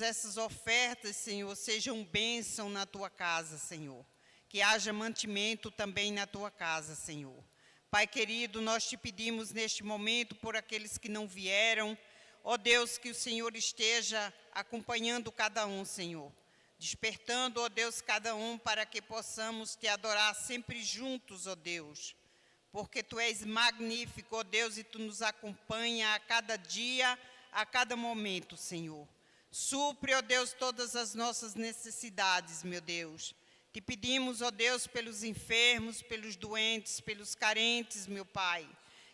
essas ofertas, Senhor, sejam bênção na tua casa, Senhor. Que haja mantimento também na tua casa, Senhor. Pai querido, nós te pedimos neste momento por aqueles que não vieram. Ó Deus, que o Senhor esteja acompanhando cada um, Senhor. Despertando, ó Deus, cada um para que possamos te adorar sempre juntos, ó Deus. Porque tu és magnífico, ó Deus, e tu nos acompanha a cada dia, a cada momento, Senhor. Supre, ó Deus, todas as nossas necessidades, meu Deus. Te pedimos, ó Deus, pelos enfermos, pelos doentes, pelos carentes, meu Pai.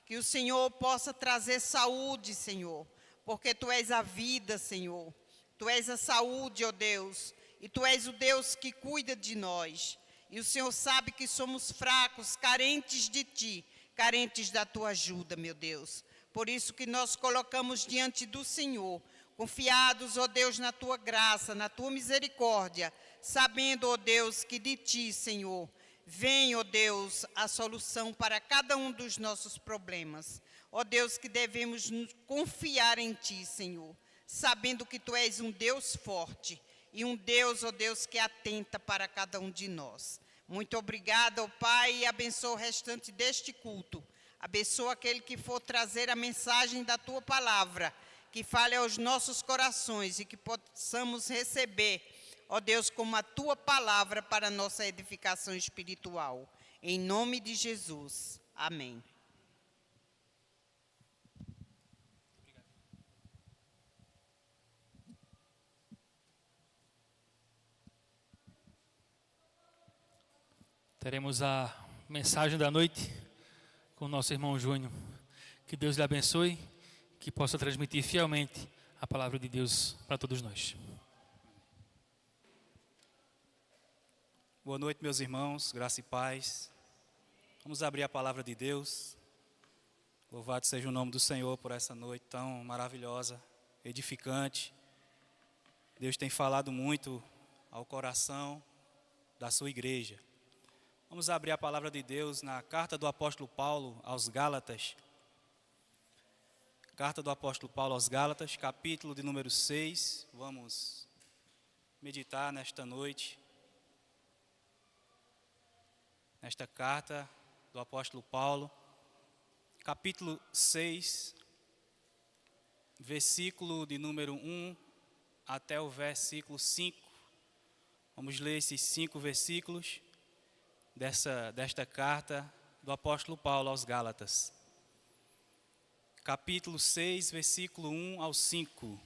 Que o Senhor possa trazer saúde, Senhor, porque tu és a vida, Senhor. Tu és a saúde, ó Deus, e tu és o Deus que cuida de nós. E o Senhor sabe que somos fracos, carentes de ti, carentes da tua ajuda, meu Deus. Por isso que nós colocamos diante do Senhor, confiados, ó Deus, na tua graça, na tua misericórdia, sabendo, ó Deus, que de ti, Senhor, vem, ó Deus, a solução para cada um dos nossos problemas. Ó Deus, que devemos confiar em ti, Senhor, sabendo que tu és um Deus forte e um Deus, ó Deus, que atenta para cada um de nós. Muito obrigada, ó Pai, e abençoa o restante deste culto. Abençoa aquele que for trazer a mensagem da tua palavra, que fale aos nossos corações e que possamos receber, ó Deus, como a tua palavra para a nossa edificação espiritual. Em nome de Jesus. Amém. Teremos a mensagem da noite com o nosso irmão Júnior. Que Deus lhe abençoe, que possa transmitir fielmente a palavra de Deus para todos nós. Boa noite, meus irmãos, graça e paz. Vamos abrir a palavra de Deus. Louvado seja o nome do Senhor por essa noite tão maravilhosa, edificante. Deus tem falado muito ao coração da sua igreja. Vamos abrir a palavra de Deus na carta do apóstolo Paulo aos Gálatas. Carta do apóstolo Paulo aos Gálatas, capítulo de número 6. Vamos meditar nesta noite, nesta carta do apóstolo Paulo, capítulo 6, versículo de número 1 até o versículo 5. Vamos ler esses 5 versículos desta carta do apóstolo Paulo aos Gálatas. Capítulo 6, versículo 1 ao 5.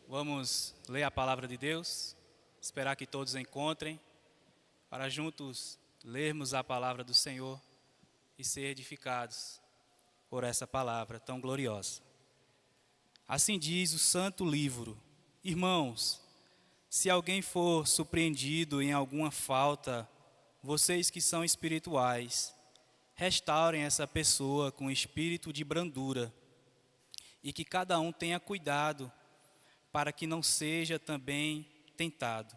Vamos ler a palavra de Deus, esperar que todos encontrem, para juntos lermos a palavra do Senhor e ser edificados por essa palavra tão gloriosa. Assim diz o santo livro: irmãos, se alguém for surpreendido em alguma falta, vocês que são espirituais, restaurem essa pessoa com espírito de brandura, e que cada um tenha cuidado para que não seja também tentado.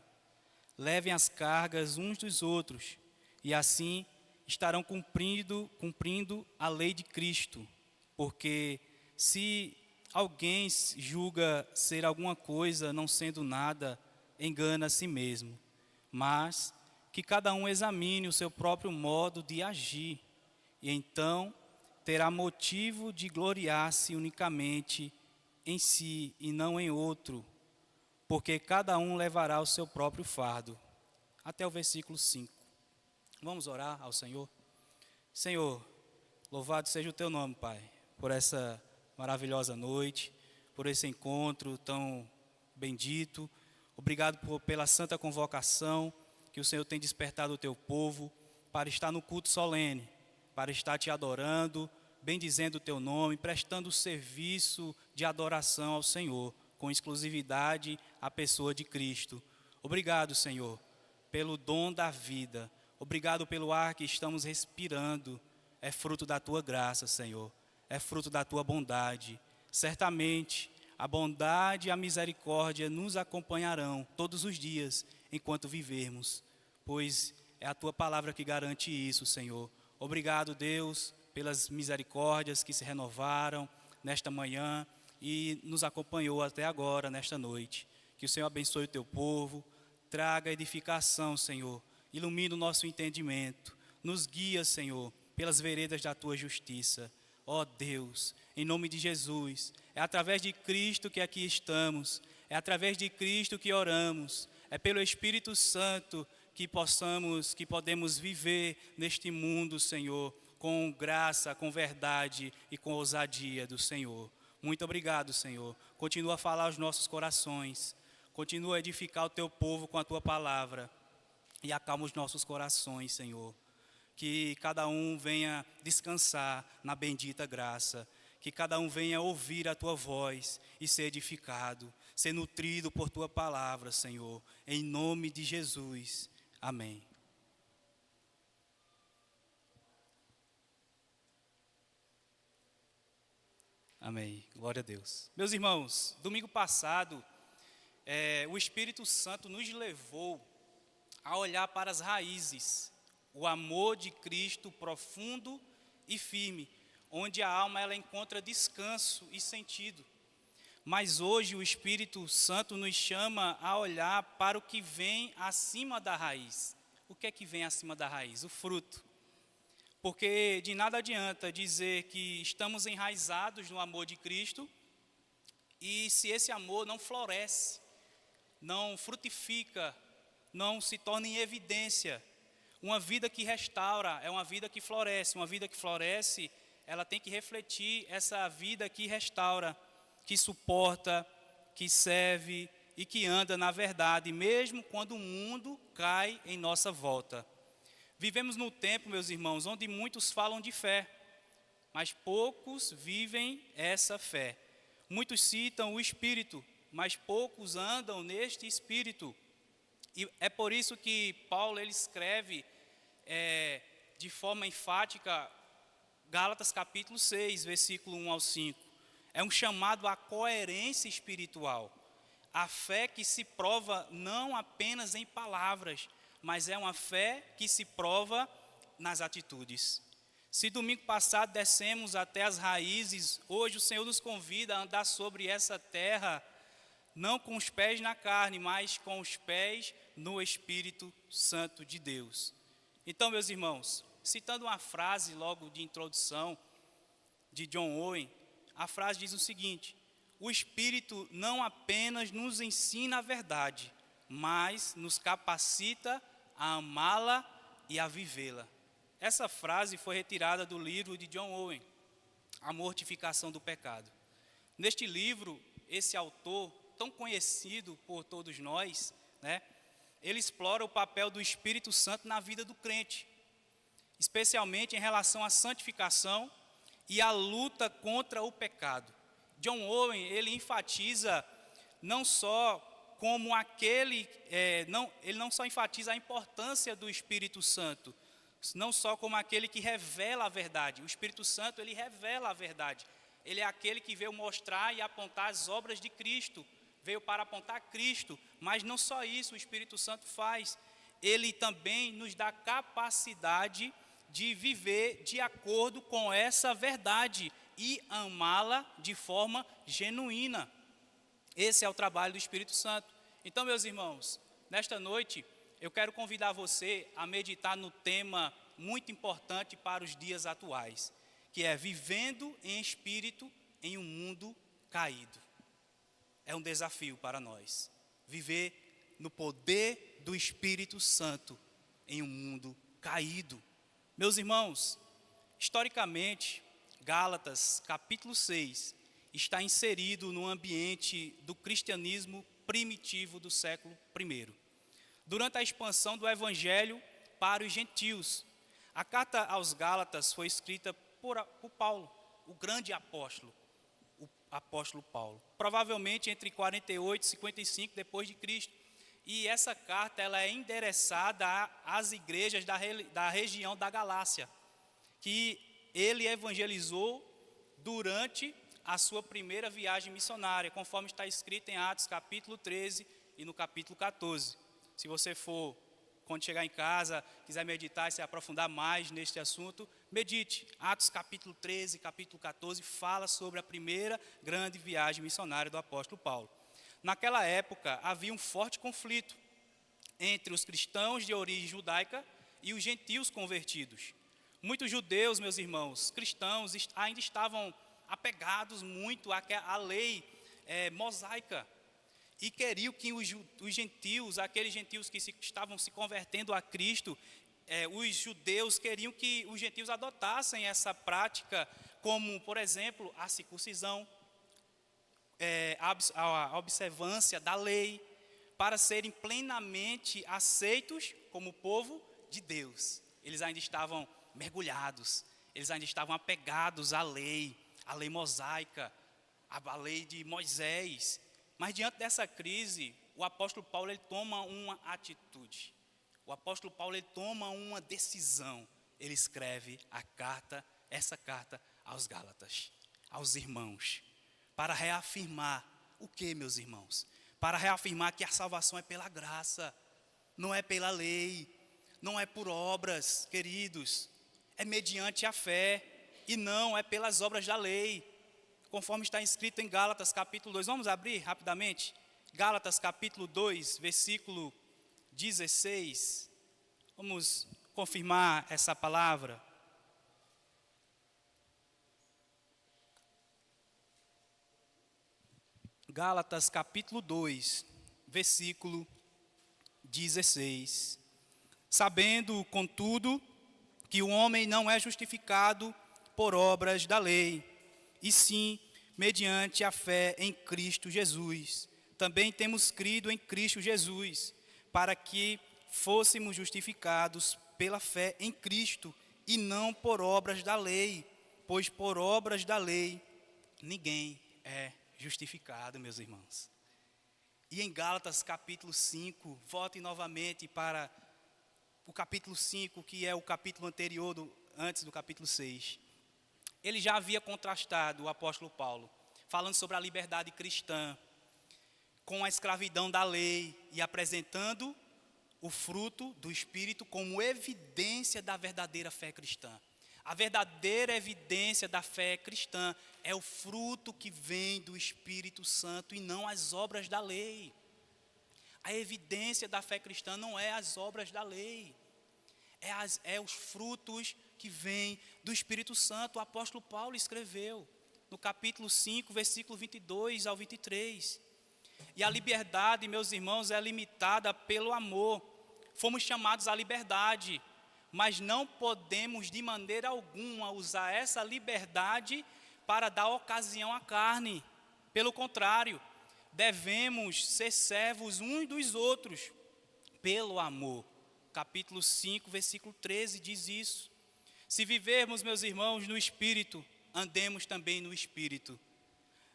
Levem as cargas uns dos outros, e assim estarão cumprindo a lei de Cristo. Porque se alguém julga ser alguma coisa não sendo nada, engana a si mesmo. Mas que cada um examine o seu próprio modo de agir, e então terá motivo de gloriar-se unicamente em si e não em outro, porque cada um levará o seu próprio fardo. Até o versículo 5. Vamos orar ao Senhor. Senhor, louvado seja o teu nome, Pai, por essa maravilhosa noite, por esse encontro tão bendito. Obrigado pela santa convocação que o Senhor tem despertado o teu povo para estar no culto solene, para estar te adorando, bendizendo o teu nome, prestando serviço de adoração ao Senhor, com exclusividade à pessoa de Cristo. Obrigado, Senhor, pelo dom da vida. Obrigado pelo ar que estamos respirando. É fruto da tua graça, Senhor. É fruto da tua bondade. Certamente, a bondade e a misericórdia nos acompanharão todos os dias enquanto vivermos, pois é a tua palavra que garante isso, Senhor. Obrigado, Deus, pelas misericórdias que se renovaram nesta manhã, e nos acompanhou até agora, nesta noite. Que o Senhor abençoe o teu povo, traga edificação, Senhor, ilumine o nosso entendimento, nos guia, Senhor, pelas veredas da tua justiça. Ó Deus, em nome de Jesus, é através de Cristo que aqui estamos, é através de Cristo que oramos, é pelo Espírito Santo que podemos viver neste mundo, Senhor, com graça, com verdade e com ousadia do Senhor. Muito obrigado, Senhor. Continua a falar aos nossos corações, continua a edificar o teu povo com a tua palavra e acalma os nossos corações, Senhor. Que cada um venha descansar na bendita graça, que cada um venha ouvir a tua voz e ser edificado, ser nutrido por tua palavra, Senhor, em nome de Jesus. Amém. Amém. Glória a Deus. Meus irmãos, domingo passado, o Espírito Santo nos levou a olhar para as raízes, o amor de Cristo profundo e firme, onde a alma ela encontra descanso e sentido. Mas hoje o Espírito Santo nos chama a olhar para o que vem acima da raiz. O que é que vem acima da raiz? O fruto. Porque de nada adianta dizer que estamos enraizados no amor de Cristo e se esse amor não floresce, não frutifica, não se torna em evidência. Uma vida que restaura é uma vida que floresce. Uma vida que floresce, ela tem que refletir essa vida que restaura, que suporta, que serve e que anda na verdade, mesmo quando o mundo cai em nossa volta. Vivemos num tempo, meus irmãos, onde muitos falam de fé, mas poucos vivem essa fé. Muitos citam o Espírito, mas poucos andam neste Espírito. E é por isso que Paulo ele escreve de forma enfática Gálatas capítulo 6, versículo 1 ao 5. É um chamado à coerência espiritual. A fé que se prova não apenas em palavras, mas é uma fé que se prova nas atitudes. Se domingo passado descemos até as raízes, hoje o Senhor nos convida a andar sobre essa terra, não com os pés na carne, mas com os pés no Espírito Santo de Deus. Então, meus irmãos, citando uma frase logo de introdução de John Owen, a frase diz o seguinte: o Espírito não apenas nos ensina a verdade, mas nos capacita a amá-la e a vivê-la. Essa frase foi retirada do livro de John Owen, A Mortificação do Pecado. Neste livro, esse autor, tão conhecido por todos nós, ele explora o papel do Espírito Santo na vida do crente, especialmente em relação à santificação e à luta contra o pecado. John Owen, ele enfatiza não só como ele não só enfatiza a importância do Espírito Santo, não só como aquele que revela a verdade. O Espírito Santo, ele revela a verdade. Ele é aquele que veio mostrar e apontar as obras de Cristo, veio para apontar Cristo, mas não só isso o Espírito Santo faz, ele também nos dá capacidade de viver de acordo com essa verdade e amá-la de forma genuína. Esse é o trabalho do Espírito Santo. Então, meus irmãos, nesta noite eu quero convidar você a meditar no tema muito importante para os dias atuais, que é vivendo em espírito em um mundo caído. É um desafio para nós, viver no poder do Espírito Santo em um mundo caído. Meus irmãos, historicamente, Gálatas capítulo 6 está inserido no ambiente do cristianismo primitivo do século I. Durante a expansão do Evangelho para os gentios, a carta aos Gálatas foi escrita por Paulo, o grande apóstolo, o apóstolo Paulo, provavelmente entre 48 e 55 depois de Cristo. E essa carta ela é endereçada às igrejas da região da Galácia, que ele evangelizou durante a sua primeira viagem missionária, conforme está escrito em Atos capítulo 13 e no capítulo 14. Se você for, quando chegar em casa, quiser meditar e se aprofundar mais neste assunto, Medite, Atos capítulo 13, capítulo 14, fala sobre a primeira grande viagem missionária do apóstolo Paulo. Naquela época, havia um forte conflito entre os cristãos de origem judaica e os gentios convertidos. Muitos judeus, meus irmãos, cristãos, ainda estavam apegados muito à lei mosaica e queriam que os gentios, aqueles gentios que estavam se convertendo a Cristo, os judeus queriam que os gentios adotassem essa prática, como, por exemplo, a circuncisão, a observância da lei, para serem plenamente aceitos como povo de Deus. Eles ainda estavam mergulhados, eles ainda estavam apegados à lei mosaica, à lei de Moisés. Mas diante dessa crise, o apóstolo Paulo ele toma uma atitude. O apóstolo Paulo ele toma uma decisão. Ele escreve essa carta aos Gálatas, aos irmãos, para reafirmar o que, meus irmãos? Para reafirmar que a salvação é pela graça, não é pela lei, não é por obras, queridos, é mediante a fé e não é pelas obras da lei, conforme está escrito em Gálatas capítulo 2. Vamos abrir rapidamente? Gálatas capítulo 2, versículo 16. Vamos confirmar essa palavra. Gálatas capítulo 2, versículo 16. Sabendo, contudo, que o homem não é justificado por obras da lei, e sim mediante a fé em Cristo Jesus. Também temos crido em Cristo Jesus, para que fôssemos justificados pela fé em Cristo, e não por obras da lei, pois por obras da lei ninguém é justificado, meus irmãos. E em Gálatas capítulo 5, volte novamente para o capítulo 5, que é o capítulo anterior, antes do capítulo 6. Ele já havia contrastado, o apóstolo Paulo, falando sobre a liberdade cristã, com a escravidão da lei, e apresentando o fruto do Espírito como evidência da verdadeira fé cristã. A verdadeira evidência da fé cristã é o fruto que vem do Espírito Santo e não as obras da lei. A evidência da fé cristã não é as obras da lei, é os frutos que vêm do Espírito Santo. O apóstolo Paulo escreveu no capítulo 5, versículo 22 ao 23. E a liberdade, meus irmãos, é limitada pelo amor. Fomos chamados à liberdade, mas não podemos de maneira alguma usar essa liberdade para dar ocasião à carne. Pelo contrário, devemos ser servos uns dos outros pelo amor. Capítulo 5, versículo 13 diz isso. Se vivermos, meus irmãos, no Espírito, andemos também no Espírito.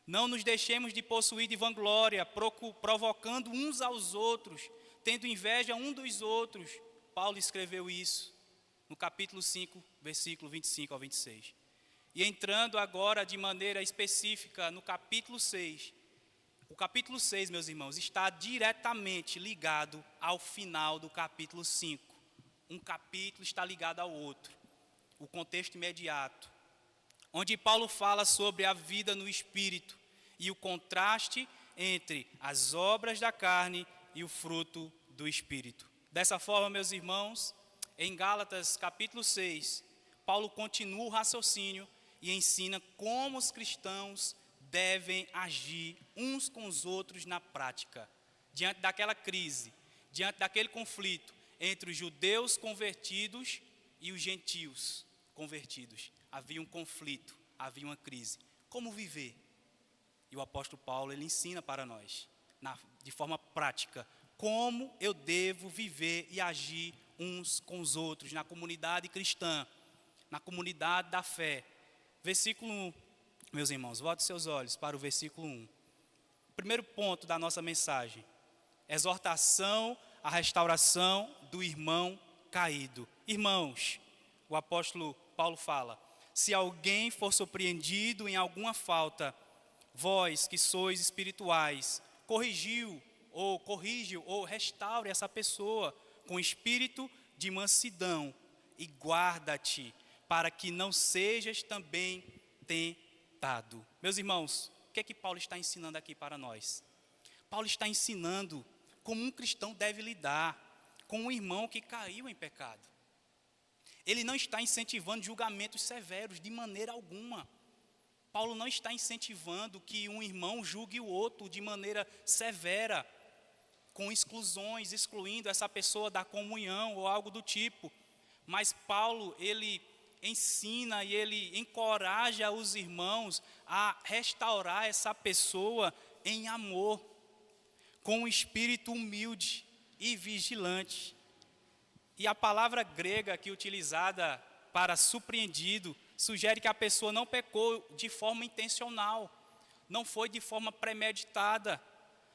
Não nos deixemos de possuir de vanglória, provocando uns aos outros, tendo inveja um dos outros. Paulo escreveu isso no capítulo 5, versículo 25 ao 26. E entrando agora de maneira específica no capítulo 6, o capítulo 6, meus irmãos, está diretamente ligado ao final do capítulo 5. Um capítulo está ligado ao outro. O contexto imediato, onde Paulo fala sobre a vida no Espírito e o contraste entre as obras da carne e o fruto do Espírito. Dessa forma, meus irmãos, em Gálatas capítulo 6, Paulo continua o raciocínio e ensina como os cristãos devem agir uns com os outros na prática, diante daquela crise, diante daquele conflito entre os judeus convertidos e os gentios convertidos. Havia um conflito, havia uma crise. Como viver? E o apóstolo Paulo, ele ensina para nós, de forma prática, como eu devo viver e agir uns com os outros, na comunidade cristã, na comunidade da fé. Versículo 1, meus irmãos, volte seus olhos para o versículo 1. O primeiro ponto da nossa mensagem, exortação à restauração do irmão caído. Irmãos, o apóstolo Paulo fala, se alguém for surpreendido em alguma falta, vós que sois espirituais, corrige ou restaure essa pessoa com espírito de mansidão e guarda-te para que não sejas também tentado. Meus irmãos, o que é que Paulo está ensinando aqui para nós? Paulo está ensinando como um cristão deve lidar com um irmão que caiu em pecado. Ele não está incentivando julgamentos severos de maneira alguma. Paulo não está incentivando que um irmão julgue o outro de maneira severa, com exclusões, excluindo essa pessoa da comunhão ou algo do tipo. Mas Paulo, ele ensina e ele encoraja os irmãos a restaurar essa pessoa em amor, com um espírito humilde e vigilante. E a palavra grega aqui utilizada para surpreendido sugere que a pessoa não pecou de forma intencional, não foi de forma premeditada,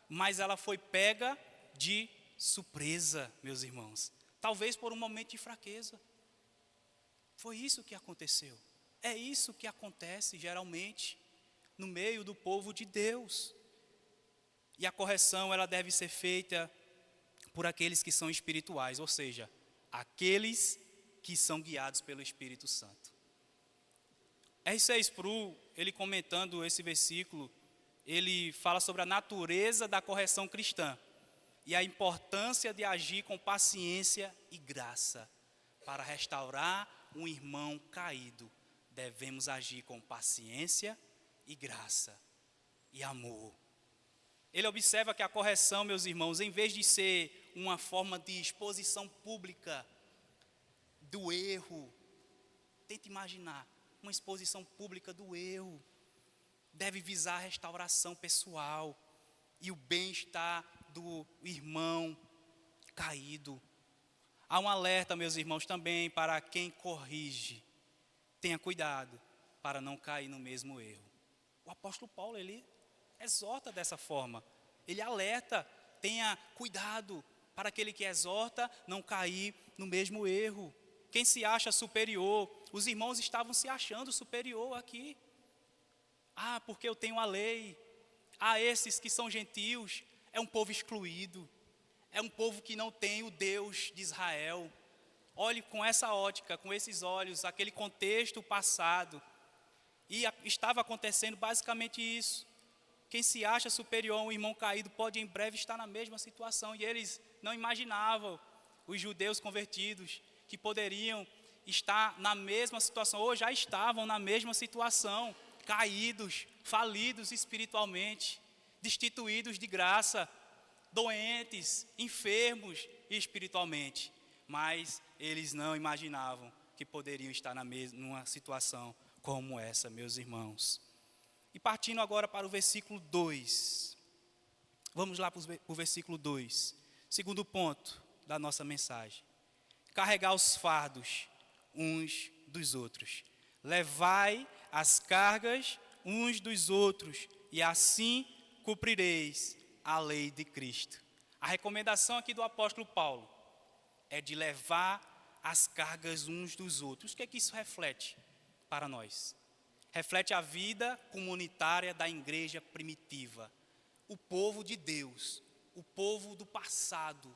mas ela foi pega de surpresa, meus irmãos. Talvez por um momento de fraqueza. Foi isso que aconteceu. É isso que acontece geralmente no meio do povo de Deus. E a correção, ela deve ser feita por aqueles que são espirituais, ou seja, aqueles que são guiados pelo Espírito Santo. R.C. Sproul, ele comentando esse versículo, ele fala sobre a natureza da correção cristã e a importância de agir com paciência e graça. Para restaurar um irmão caído, devemos agir com paciência e graça e amor. Ele observa que a correção, meus irmãos, em vez de ser uma forma de exposição pública do erro, tente imaginar, uma exposição pública do erro, deve visar a restauração pessoal e o bem-estar do irmão caído. Há um alerta, meus irmãos, também para quem corrige. Tenha cuidado para não cair no mesmo erro. O apóstolo Paulo, ele exorta dessa forma. Ele alerta, tenha cuidado para aquele que exorta não cair no mesmo erro. Quem se acha superior, os irmãos estavam se achando superior aqui. Ah, porque eu tenho a lei. Ah, esses que são gentios, é um povo excluído. É um povo que não tem o Deus de Israel. Olhe com essa ótica, com esses olhos, aquele contexto passado. E estava acontecendo basicamente isso. Quem se acha superior a um irmão caído pode em breve estar na mesma situação. E eles não imaginavam, os judeus convertidos, que poderiam estar na mesma situação, ou já estavam na mesma situação, caídos, falidos espiritualmente, destituídos de graça, doentes, enfermos espiritualmente. Mas eles não imaginavam que poderiam estar numa situação como essa, meus irmãos. E partindo agora para o versículo 2. Vamos lá para o versículo 2. Segundo ponto da nossa mensagem. Carregar os fardos uns dos outros. Levai as cargas uns dos outros, e assim cumprireis a lei de Cristo. A recomendação aqui do apóstolo Paulo é de levar as cargas uns dos outros. O que é que isso reflete para nós? Reflete a vida comunitária da igreja primitiva. O povo de Deus, o povo do passado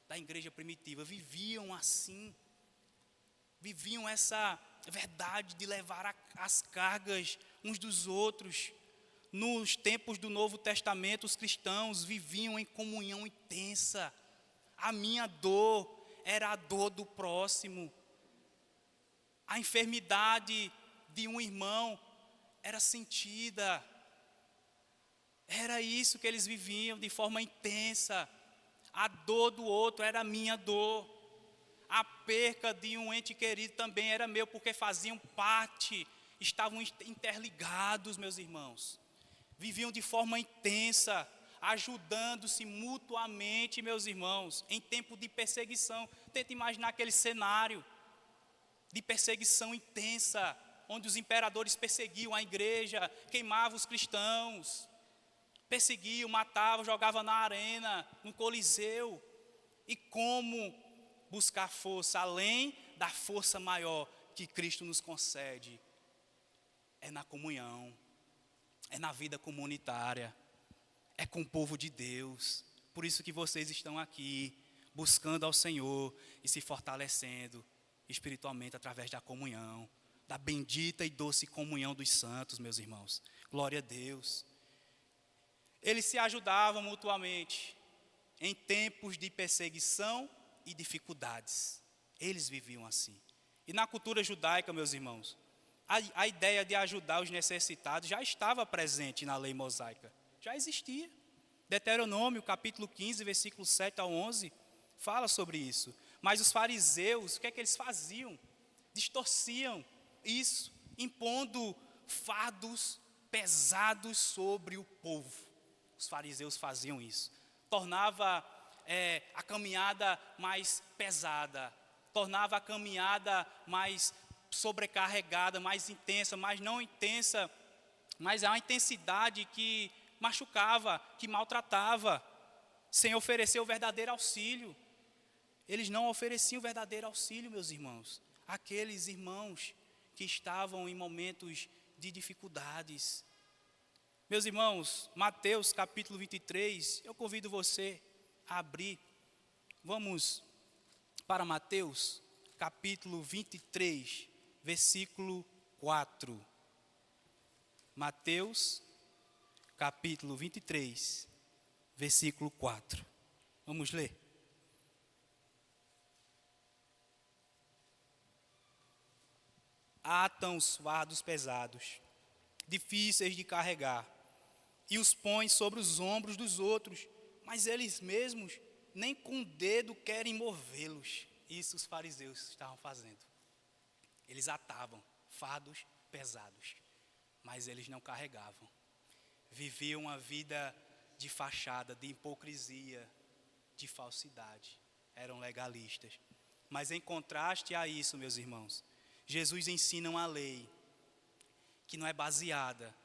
da igreja primitiva, viviam assim. Viviam essa verdade de levar as cargas uns dos outros. Nos tempos do Novo Testamento, os cristãos viviam em comunhão intensa. A minha dor era a dor do próximo. A enfermidade de um irmão era sentida. Era isso que eles viviam de forma intensa. A dor do outro era a minha dor. A perca de um ente querido também era meu, porque faziam parte, estavam interligados, meus irmãos. Viviam de forma intensa, ajudando-se mutuamente, meus irmãos, em tempo de perseguição. Tenta imaginar aquele cenário de perseguição intensa, onde os imperadores perseguiam a igreja, queimavam os cristãos, perseguiam, matavam, jogavam na arena, no Coliseu. E como buscar força além da força maior que Cristo nos concede? É na comunhão, é na vida comunitária, é com o povo de Deus. Por isso que vocês estão aqui, buscando ao Senhor e se fortalecendo espiritualmente através da comunhão, da bendita e doce comunhão dos santos, meus irmãos. Glória a Deus. Eles se ajudavam mutuamente em tempos de perseguição e dificuldades. Eles viviam assim. E na cultura judaica, meus irmãos, a ideia de ajudar os necessitados já estava presente na lei mosaica. Já existia. Deuteronômio, capítulo 15, versículo 7 ao 11, fala sobre isso. Mas os fariseus, o que é que eles faziam? Distorciam isso, impondo fardos pesados sobre o povo. Os fariseus faziam isso. Tornava a caminhada mais pesada, tornava a caminhada mais sobrecarregada, mais intensa, mas não intensa, mas é uma intensidade que machucava, que maltratava, sem oferecer o verdadeiro auxílio. Eles não ofereciam o verdadeiro auxílio, meus irmãos, àqueles irmãos que estavam em momentos de dificuldades. Meus irmãos, Mateus capítulo 23, eu convido você a abrir. Vamos para Mateus capítulo 23, versículo 4. Mateus capítulo 23, versículo 4. Vamos ler. Atam os fardos pesados, difíceis de carregar, e os põem sobre os ombros dos outros, mas eles mesmos nem com o dedo querem movê-los. Isso os fariseus estavam fazendo. Eles atavam fardos pesados, mas eles não carregavam. Viviam uma vida de fachada, de hipocrisia, de falsidade. Eram legalistas. Mas em contraste a isso, meus irmãos, Jesus ensina uma lei que não é baseada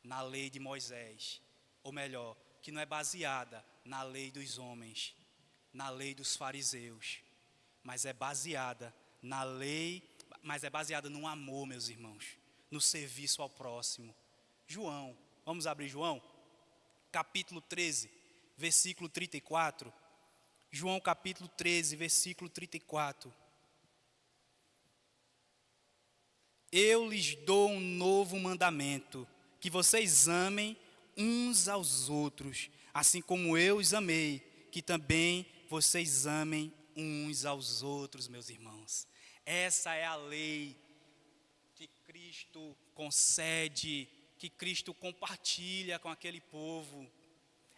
na lei de Moisés, ou melhor, que não é baseada na lei dos homens, na lei dos fariseus, mas é baseada na lei, mas é baseada no amor, meus irmãos, no serviço ao próximo. João, vamos abrir João, capítulo 13, versículo 34. João capítulo 13, versículo 34. Eu lhes dou um novo mandamento, que vocês amem uns aos outros, assim como eu os amei, que também vocês amem uns aos outros, meus irmãos. Essa é a lei que Cristo concede, que Cristo compartilha com aquele povo.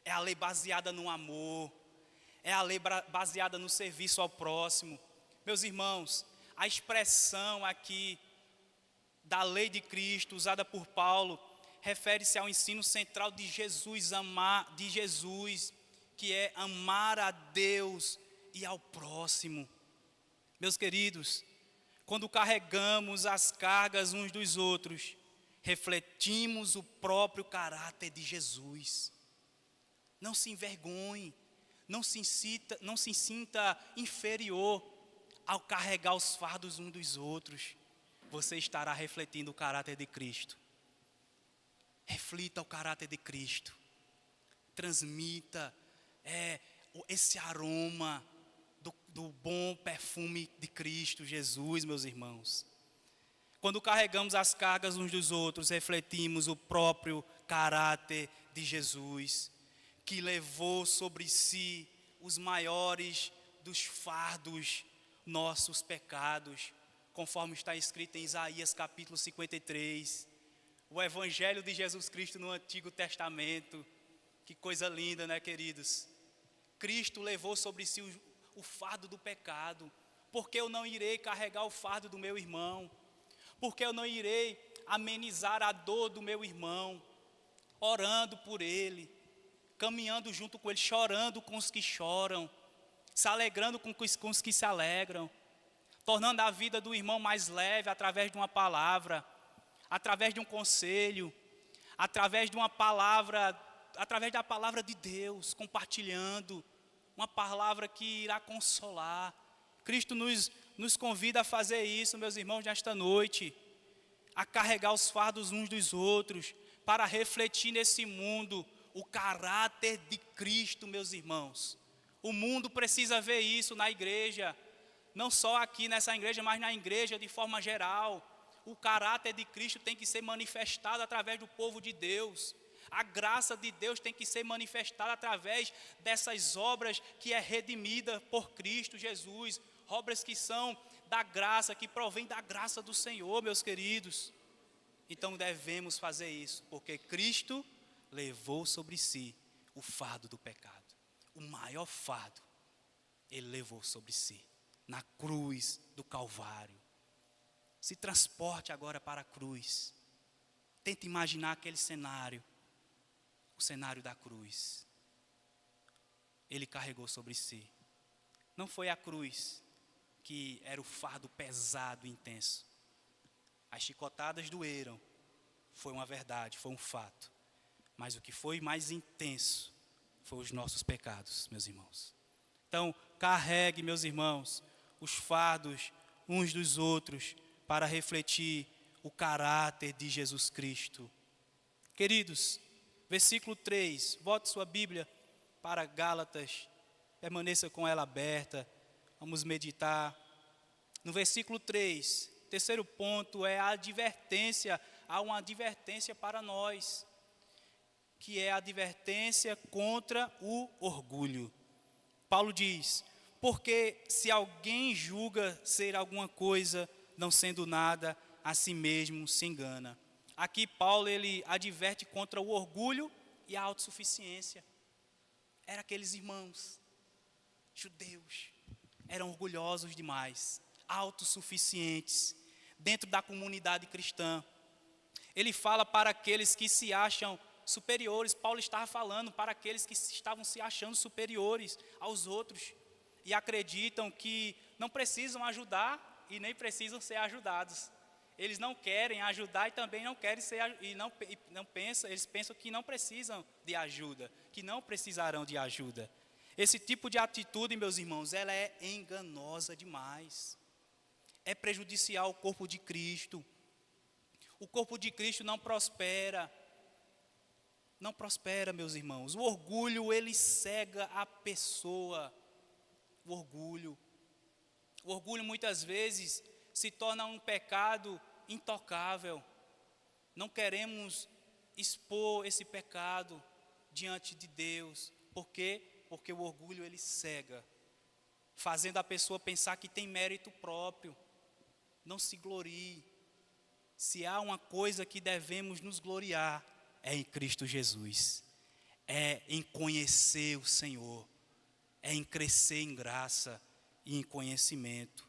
É a lei baseada no amor, é a lei baseada no serviço ao próximo. Meus irmãos, a expressão aqui da lei de Cristo, usada por Paulo, refere-se ao ensino central de Jesus, que é amar a Deus e ao próximo. Meus queridos, quando carregamos as cargas uns dos outros, refletimos o próprio caráter de Jesus. Não se envergonhe, não se sinta inferior ao carregar os fardos uns dos outros. Você estará refletindo o caráter de Cristo. Reflita o caráter de Cristo. Transmita esse aroma do bom perfume de Cristo Jesus, meus irmãos. Quando carregamos as cargas uns dos outros, refletimos o próprio caráter de Jesus, que levou sobre si os maiores dos fardos, nossos pecados, conforme está escrito em Isaías capítulo 53, o Evangelho de Jesus Cristo no Antigo Testamento. Que coisa linda, né, queridos? Cristo levou sobre si o fardo do pecado. Porque eu não irei carregar o fardo do meu irmão? Porque eu não irei amenizar a dor do meu irmão, orando por ele, caminhando junto com ele, chorando com os que choram, se alegrando com os que se alegram, tornando a vida do irmão mais leve através de uma palavra, através de um conselho, através de uma palavra, através da palavra de Deus, compartilhando uma palavra que irá consolar. Cristo nos convida a fazer isso, meus irmãos, nesta noite, a carregar os fardos uns dos outros, para refletir nesse mundo o caráter de Cristo, meus irmãos. O mundo precisa ver isso na igreja. não só aqui nessa igreja, mas na igreja de forma geral. O caráter de Cristo tem que ser manifestado através do povo de Deus. A graça de Deus tem que ser manifestada através dessas obras que é redimida por Cristo Jesus. Obras que são da graça, que provém da graça do Senhor, meus queridos. Então devemos fazer isso, porque Cristo levou sobre si o fardo do pecado. O maior fardo, Ele levou sobre si, na cruz do Calvário. Se transporte agora para a cruz. Tente imaginar aquele cenário, o cenário da cruz. Ele carregou sobre si. Não foi a cruz que era o fardo pesado e intenso. As chicotadas doeram, foi uma verdade, foi um fato. Mas o que foi mais intenso foi os nossos pecados, meus irmãos. Então, carregue, meus irmãos, os fardos uns dos outros para refletir o caráter de Jesus Cristo. Queridos, versículo 3, volte sua Bíblia para Gálatas, permaneça com ela aberta, vamos meditar. No versículo 3, terceiro ponto é a advertência, há uma advertência para nós, que é a advertência contra o orgulho. Paulo diz, porque se alguém julga ser alguma coisa, não sendo nada, a si mesmo se engana. Aqui Paulo, ele adverte contra o orgulho e a autossuficiência. Eram aqueles irmãos, judeus, eram orgulhosos demais, autossuficientes, dentro da comunidade cristã. Ele fala para aqueles que se acham superiores, Paulo estava falando para aqueles que estavam se achando superiores aos outros, e acreditam que não precisam ajudar, e nem precisam ser ajudados. Eles não querem ajudar e também não querem ser, eles pensam que não precisam de ajuda, que não precisarão de ajuda. Esse tipo de atitude, meus irmãos, ela é enganosa demais. É prejudicial ao corpo de Cristo. O corpo de Cristo não prospera. Não prospera, meus irmãos. O orgulho, ele cega a pessoa. O orgulho muitas vezes se torna um pecado intocável. Não queremos expor esse pecado diante de Deus. Por quê? Porque o orgulho, ele cega, fazendo a pessoa pensar que tem mérito próprio. Não se glorie. Se há uma coisa que devemos nos gloriar, é em Cristo Jesus. É em conhecer o Senhor. É em crescer em graça e em conhecimento.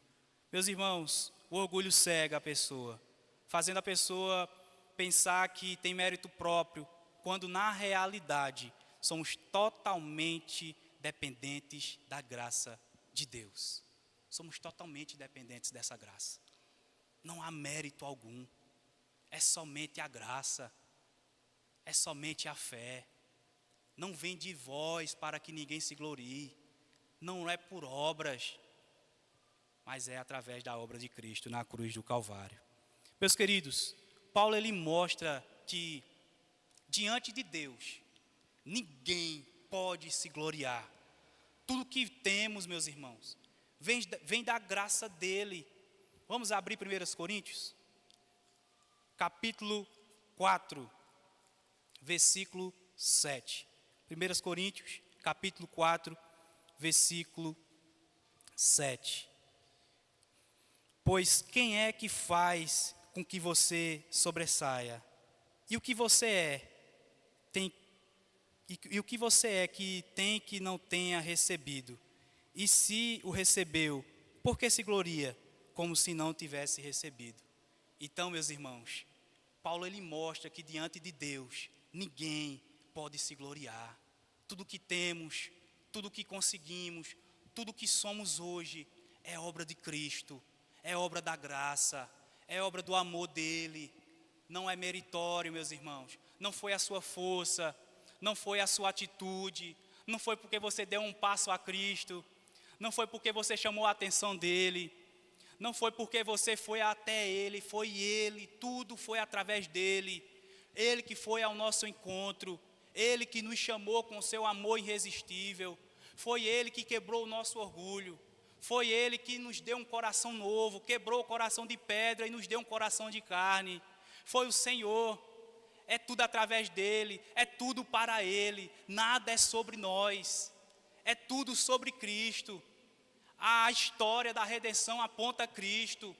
Meus irmãos, o orgulho cega a pessoa, fazendo a pessoa pensar que tem mérito próprio, quando na realidade somos totalmente dependentes da graça de Deus. Somos totalmente dependentes dessa graça. Não há mérito algum, é somente a graça, é somente a fé. Não vem de vós para que ninguém se glorie, não é por obras, mas é através da obra de Cristo na cruz do Calvário. Meus queridos, Paulo, ele mostra que diante de Deus, ninguém pode se gloriar. Tudo que temos, meus irmãos, vem da graça dele. Vamos abrir 1 Coríntios, capítulo 4, versículo 7. 1 Coríntios, capítulo 4, versículo 7. Pois quem é que faz com que você sobressaia? E o que você é, e o que você é que tem que não tenha recebido? E se o recebeu, por que se gloria, como se não tivesse recebido? Então, meus irmãos, Paulo, ele mostra que diante de Deus, ninguém pode se gloriar. Tudo que temos, tudo que conseguimos, tudo que somos hoje, é obra de Cristo, é obra da graça, é obra do amor dele. Não é meritório, meus irmãos. Não foi a sua força, não foi a sua atitude, não foi porque você deu um passo a Cristo, não foi porque você chamou a atenção dele, não foi porque você foi até ele, foi ele, tudo foi através dele. Ele que foi ao nosso encontro, ele que nos chamou com seu amor irresistível, foi ele que quebrou o nosso orgulho, Foi Ele que nos deu um coração novo, quebrou o coração de pedra e nos deu um coração de carne. Foi o Senhor, é tudo através dEle, é tudo para Ele, nada é sobre nós, é tudo sobre Cristo. A história da redenção aponta a Cristo.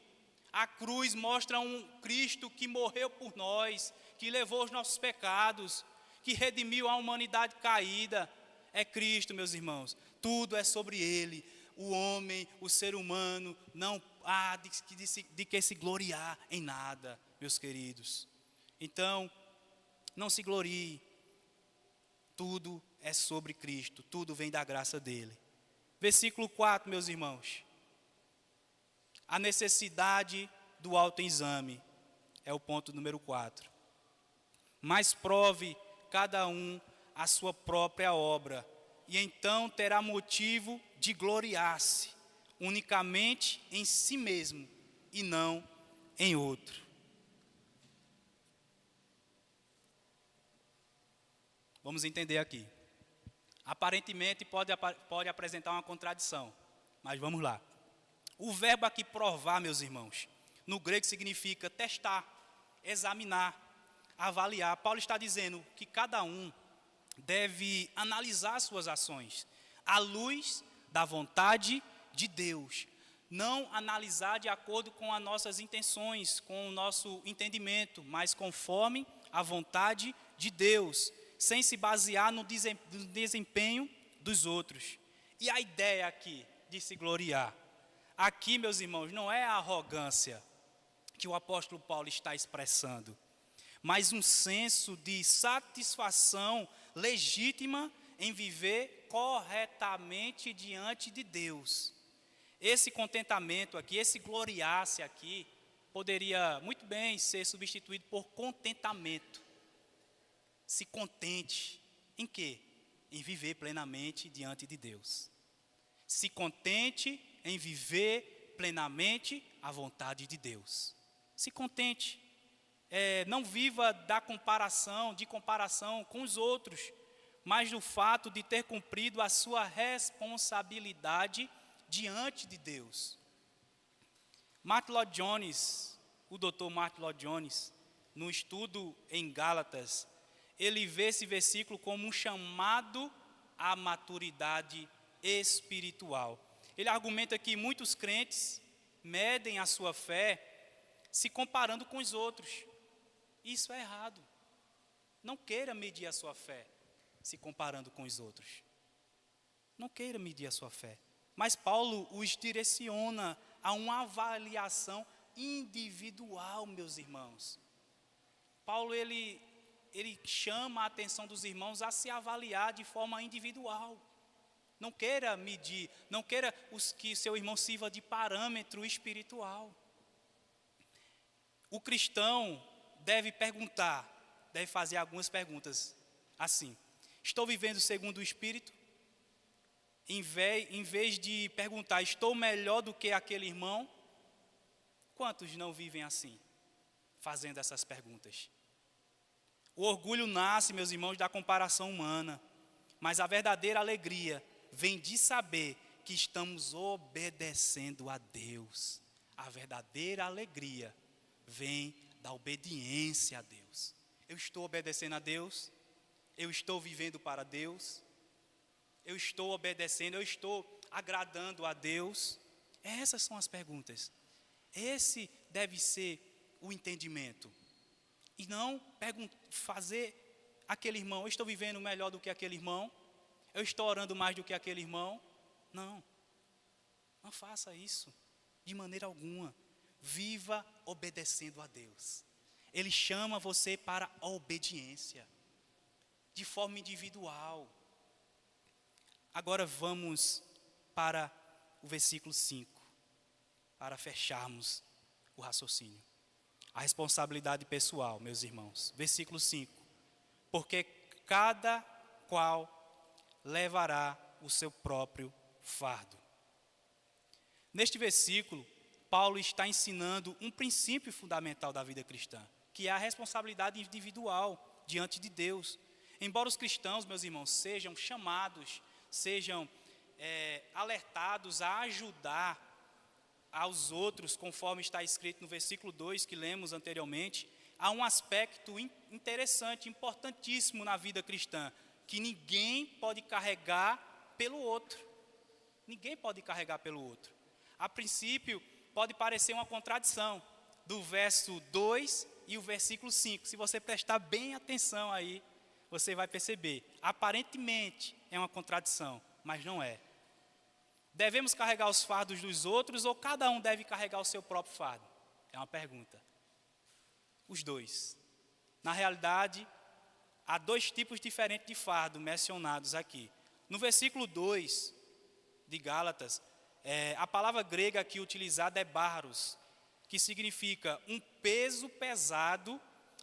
A cruz mostra um Cristo que morreu por nós, que levou os nossos pecados, que redimiu a humanidade caída. É Cristo, meus irmãos, tudo é sobre Ele. O homem, o ser humano, não há de que se gloriar em nada, meus queridos. Então, não se glorie, tudo é sobre Cristo, tudo vem da graça dEle. Versículo 4, meus irmãos. A necessidade do autoexame é o ponto número 4. Mas prove cada um a sua própria obra, e então terá motivo de gloriar-se unicamente em si mesmo e não em outro. Vamos entender aqui. Aparentemente pode apresentar uma contradição, mas vamos lá. O verbo aqui provar, meus irmãos, no grego significa testar, examinar, avaliar. Paulo está dizendo que cada um deve analisar suas ações à luz da vontade de Deus. Não analisar de acordo com as nossas intenções, com o nosso entendimento, mas conforme a vontade de Deus, sem se basear no desempenho dos outros. E a ideia aqui de se gloriar, aqui, meus irmãos, não é a arrogância que o apóstolo Paulo está expressando, mas um senso de satisfação legítima em viver corretamente diante de Deus. Esse contentamento aqui, esse gloriar-se aqui, poderia muito bem ser substituído por contentamento. Se contente em quê? Em viver plenamente diante de Deus. Se contente em viver plenamente a vontade de Deus. Se contente. Não viva de comparação com os outros, mas do fato de ter cumprido a sua responsabilidade diante de Deus. Martin Lloyd Jones, o Dr. Martin Lloyd Jones, no estudo em Gálatas, ele vê esse versículo como um chamado à maturidade espiritual. Ele argumenta que muitos crentes medem a sua fé se comparando com os outros. Isso é errado. Não queira medir a sua fé se comparando com os outros. Não queira medir a sua fé. Mas Paulo os direciona a uma avaliação individual, meus irmãos. Paulo, ele chama a atenção dos irmãos a se avaliar de forma individual. Não queira medir, não queira que seu irmão sirva de parâmetro espiritual. O cristão deve fazer algumas perguntas assim: estou vivendo segundo o Espírito? Em vez de perguntar, estou melhor do que aquele irmão? Quantos não vivem assim, fazendo essas perguntas? O orgulho nasce, meus irmãos, da comparação humana, mas a verdadeira alegria vem de saber que estamos obedecendo a Deus. A verdadeira alegria vem da obediência a Deus. Eu estou obedecendo a Deus? Eu estou vivendo para Deus? Eu estou obedecendo? Eu estou agradando a Deus? Essas são as perguntas. Esse deve ser o entendimento. E não fazer aquele irmão, eu estou vivendo melhor do que aquele irmão? Eu estou orando mais do que aquele irmão? Não. Não faça isso de maneira alguma. Viva obedecendo a Deus. Ele chama você para a obediência, de forma individual. Agora vamos para o versículo 5, para fecharmos o raciocínio. A responsabilidade pessoal, meus irmãos. Versículo 5. Porque cada qual levará o seu próprio fardo. Neste versículo, Paulo está ensinando um princípio fundamental da vida cristã, que é a responsabilidade individual diante de Deus. Embora os cristãos, meus irmãos, sejam chamados, sejam alertados a ajudar aos outros, conforme está escrito no versículo 2 que lemos anteriormente, há um aspecto interessante, importantíssimo na vida cristã, que ninguém pode carregar pelo outro. Ninguém pode carregar pelo outro. A princípio, pode parecer uma contradição do verso 2 e o versículo 5. Se você prestar bem atenção aí, você vai perceber. Aparentemente é uma contradição, mas não é. Devemos carregar os fardos dos outros ou cada um deve carregar o seu próprio fardo? É uma pergunta. Os dois. Na realidade, há dois tipos diferentes de fardo mencionados aqui. No versículo 2 de Gálatas, a palavra grega aqui utilizada é baros, que significa um peso pesado,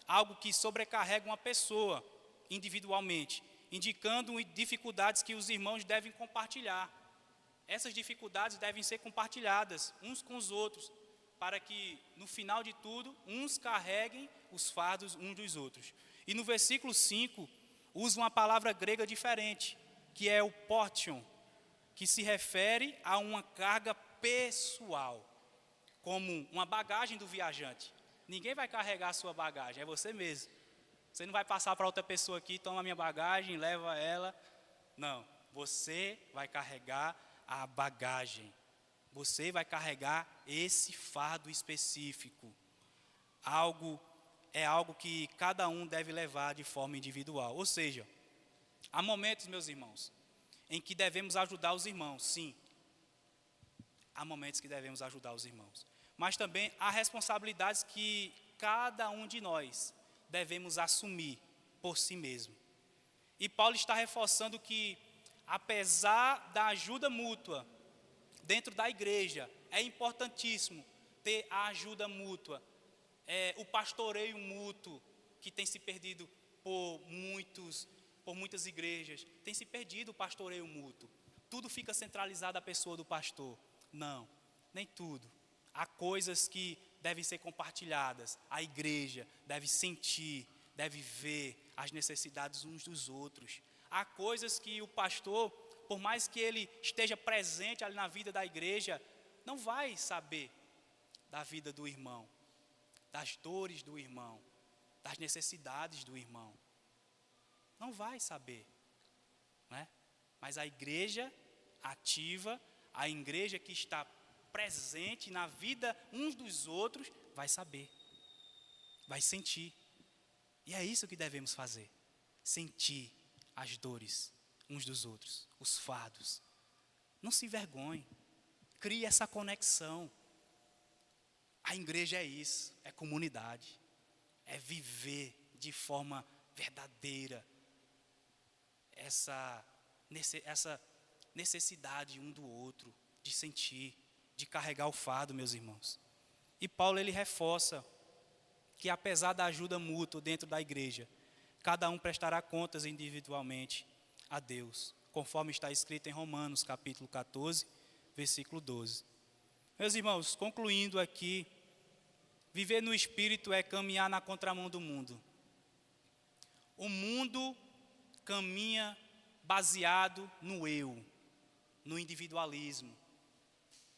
algo que sobrecarrega uma pessoa individualmente, indicando dificuldades que os irmãos devem compartilhar. Essas dificuldades devem ser compartilhadas uns com os outros, para que, no final de tudo, uns carreguem os fardos uns dos outros. E no versículo 5, usa uma palavra grega diferente, que é o portion, que se refere a uma carga pessoal, como uma bagagem do viajante. Ninguém vai carregar a sua bagagem, é você mesmo. Você não vai passar para outra pessoa aqui, toma a minha bagagem, leva ela. Não, você vai carregar a bagagem. Você vai carregar esse fardo específico. É algo que cada um deve levar de forma individual. Ou seja, há momentos, meus irmãos, em que devemos ajudar os irmãos, sim. Há momentos que devemos ajudar os irmãos. Mas também há responsabilidades que cada um de nós devemos assumir por si mesmo. E Paulo está reforçando que, apesar da ajuda mútua dentro da igreja, é importantíssimo ter a ajuda mútua, o pastoreio mútuo, que tem se perdido por muitas igrejas, tem se perdido o pastoreio mútuo. Tudo fica centralizado à pessoa do pastor. Não, nem tudo. Há coisas que devem ser compartilhadas. A igreja deve sentir, deve ver as necessidades uns dos outros. Há coisas que o pastor, por mais que ele esteja presente ali na vida da igreja, não vai saber da vida do irmão, das dores do irmão, das necessidades do irmão. Não vai saber, né? Mas a igreja ativa, a igreja que está presente na vida uns dos outros, vai saber, vai sentir. E é isso que devemos fazer, sentir as dores uns dos outros, os fardos. Não se envergonhe, crie essa conexão. A igreja é isso, é comunidade, é viver de forma verdadeira essa necessidade um do outro, de sentir, de carregar o fardo, meus irmãos. E Paulo, ele reforça que, apesar da ajuda mútua dentro da igreja, cada um prestará contas individualmente a Deus, conforme está escrito em Romanos, capítulo 14, versículo 12. Meus irmãos, concluindo aqui, viver no Espírito é caminhar na contramão do mundo. O mundo caminha baseado no eu, no individualismo,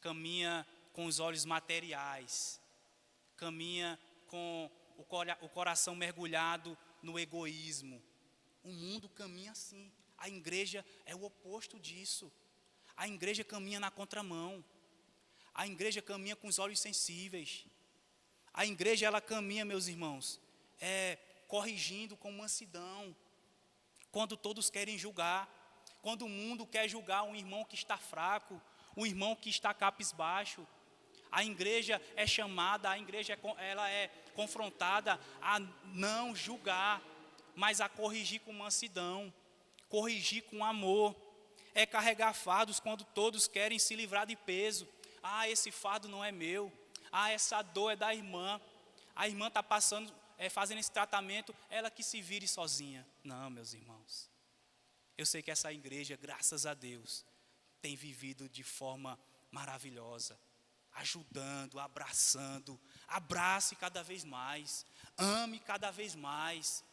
caminha com os olhos materiais, caminha com o coração mergulhado no egoísmo. O mundo caminha assim. A igreja é o oposto disso. A igreja caminha na contramão. A igreja caminha com os olhos sensíveis. A igreja, ela caminha, meus irmãos, corrigindo com mansidão. Quando todos querem julgar, quando o mundo quer julgar um irmão que está fraco, um irmão que está cabisbaixo, a igreja é chamada, ela é confrontada a não julgar, mas a corrigir com mansidão, corrigir com amor. É carregar fardos quando todos querem se livrar de peso. Ah, esse fardo não é meu. Ah, essa dor é da irmã. A irmã está fazendo esse tratamento, ela que se vire sozinha. Não, meus irmãos. Eu sei que essa igreja, graças a Deus, tem vivido de forma maravilhosa, ajudando, abraçando. Abrace cada vez mais, ame cada vez mais,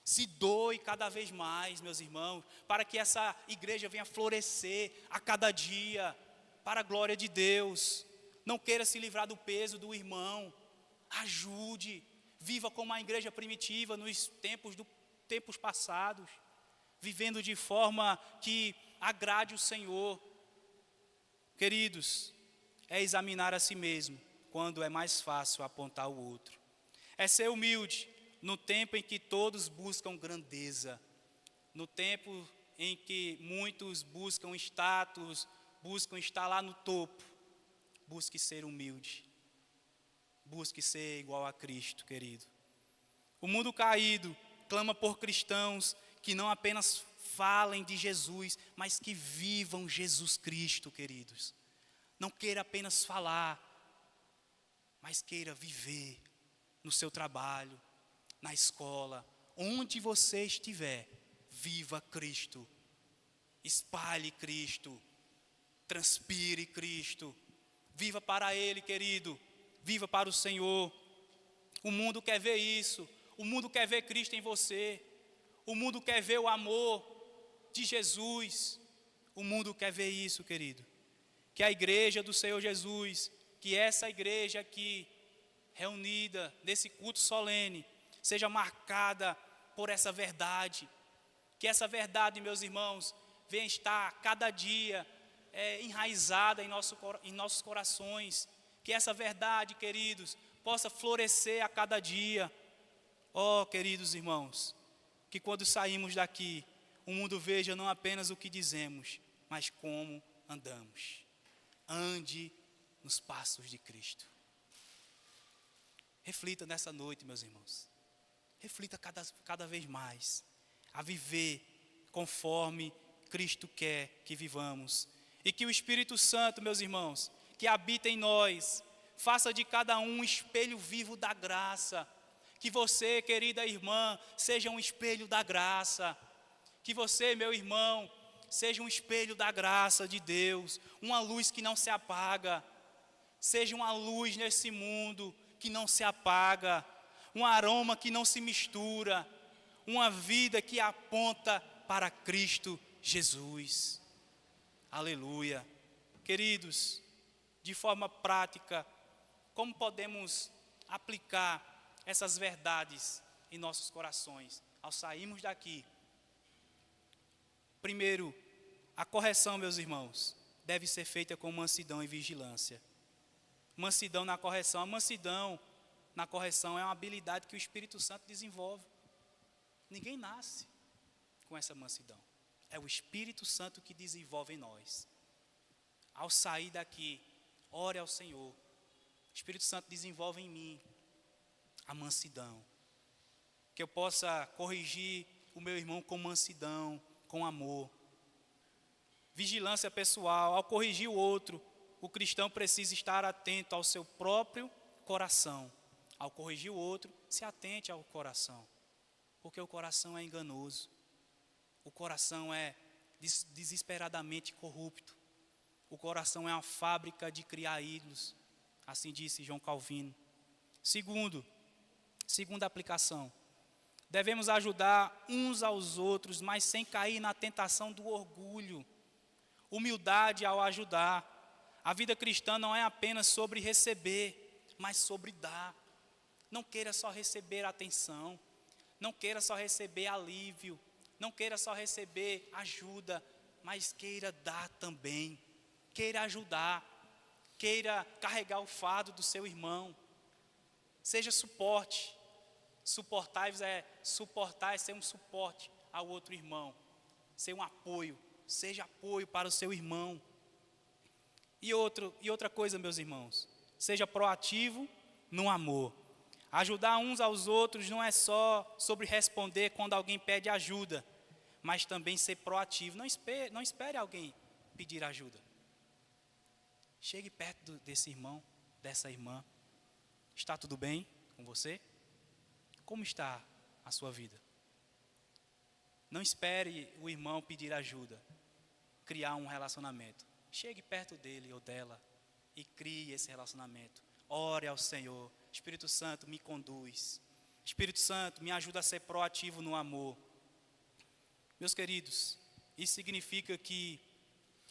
Se doe cada vez mais, meus irmãos, para que essa igreja venha florescer a cada dia, para a glória de Deus. Não queira se livrar do peso do irmão. Ajude. Viva como a igreja primitiva nos tempos passados, vivendo de forma que agrade o Senhor. Queridos, é examinar a si mesmo, quando é mais fácil apontar o outro. É ser humilde, no tempo em que todos buscam grandeza, no tempo em que muitos buscam status, buscam estar lá no topo. Busque ser humilde, busque ser igual a Cristo, querido. O mundo caído clama por cristãos que não apenas falem de Jesus, mas que vivam Jesus Cristo, queridos. Não queira apenas falar, mas queira viver no seu trabalho, na escola, onde você estiver. Viva Cristo, espalhe Cristo, transpire Cristo, viva para Ele, querido, viva para o Senhor. O mundo quer ver isso, o mundo quer ver Cristo em você, o mundo quer ver o amor de Jesus, o mundo quer ver isso, querido. Que a igreja do Senhor Jesus, que essa igreja aqui, reunida nesse culto solene, seja marcada por essa verdade. Que essa verdade, meus irmãos, venha estar cada dia enraizada em nossos corações. Que essa verdade, queridos, possa florescer a cada dia. Oh, queridos irmãos, que quando saímos daqui, o mundo veja não apenas o que dizemos, mas como andamos. Ande nos passos de Cristo. Reflita nessa noite, meus irmãos. Reflita cada vez mais a viver conforme Cristo quer que vivamos. E que o Espírito Santo, meus irmãos, que habita em nós, faça de cada um espelho vivo da graça. Que você, querida irmã, seja um espelho da graça. Que você, meu irmão, seja um espelho da graça de Deus. Uma luz que não se apaga. Seja uma luz nesse mundo que não se apaga. Um aroma que não se mistura. Uma vida que aponta para Cristo Jesus. Aleluia. Queridos, de forma prática, como podemos aplicar essas verdades em nossos corações ao sairmos daqui? Primeiro, a correção, meus irmãos, deve ser feita com mansidão e vigilância. Mansidão na correção. A mansidão na correção é uma habilidade que o Espírito Santo desenvolve. Ninguém nasce com essa mansidão. É o Espírito Santo que desenvolve em nós. Ao sair daqui, ore ao Senhor. O Espírito Santo desenvolve em mim a mansidão. Que eu possa corrigir o meu irmão com mansidão, com amor. Vigilância pessoal. Ao corrigir o outro, o cristão precisa estar atento ao seu próprio coração. Ao corrigir o outro, se atente ao coração. Porque o coração é enganoso. O coração é desesperadamente corrupto. O coração é uma fábrica de criar ídolos. Assim disse João Calvino. Segunda aplicação. Devemos ajudar uns aos outros, mas sem cair na tentação do orgulho. Humildade ao ajudar. A vida cristã não é apenas sobre receber, mas sobre dar. Não queira só receber atenção. Não queira só receber alívio. Não queira só receber ajuda, mas queira dar também. Queira ajudar. Queira carregar o fardo do seu irmão. Seja suporte. Suportar é ser um suporte ao outro irmão. Ser um apoio. Seja apoio para o seu irmão. E outra coisa, meus irmãos. Seja proativo no amor. Ajudar uns aos outros não é só sobre responder quando alguém pede ajuda, mas também ser proativo. Não espere alguém pedir ajuda. Chegue perto desse irmão, dessa irmã. Está tudo bem com você? Como está a sua vida? Não espere o irmão pedir ajuda, criar um relacionamento. Chegue perto dele ou dela e crie esse relacionamento. Ore ao Senhor. Espírito Santo, me conduz. Espírito Santo, me ajuda a ser proativo no amor. Meus queridos, isso significa que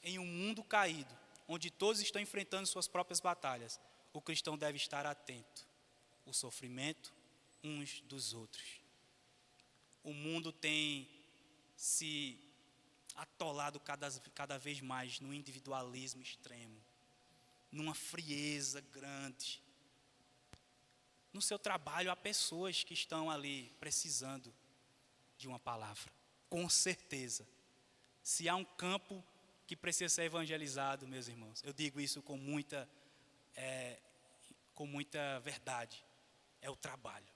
em um mundo caído, onde todos estão enfrentando suas próprias batalhas, o cristão deve estar atento ao sofrimento uns dos outros. O mundo tem se atolado cada vez mais no individualismo extremo, numa frieza grande. No seu trabalho há pessoas que estão ali precisando de uma palavra, com certeza. Se há um campo que precisa ser evangelizado, meus irmãos, eu digo isso com muita verdade, é o trabalho.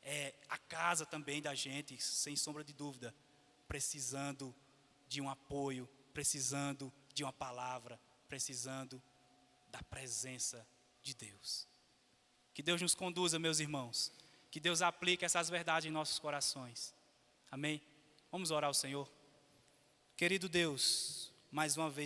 É a casa também da gente, sem sombra de dúvida, precisando de um apoio, precisando de uma palavra, precisando da presença de Deus. Que Deus nos conduza, meus irmãos, que Deus aplique essas verdades em nossos corações. Amém? Vamos orar ao Senhor. Querido Deus, mais uma vez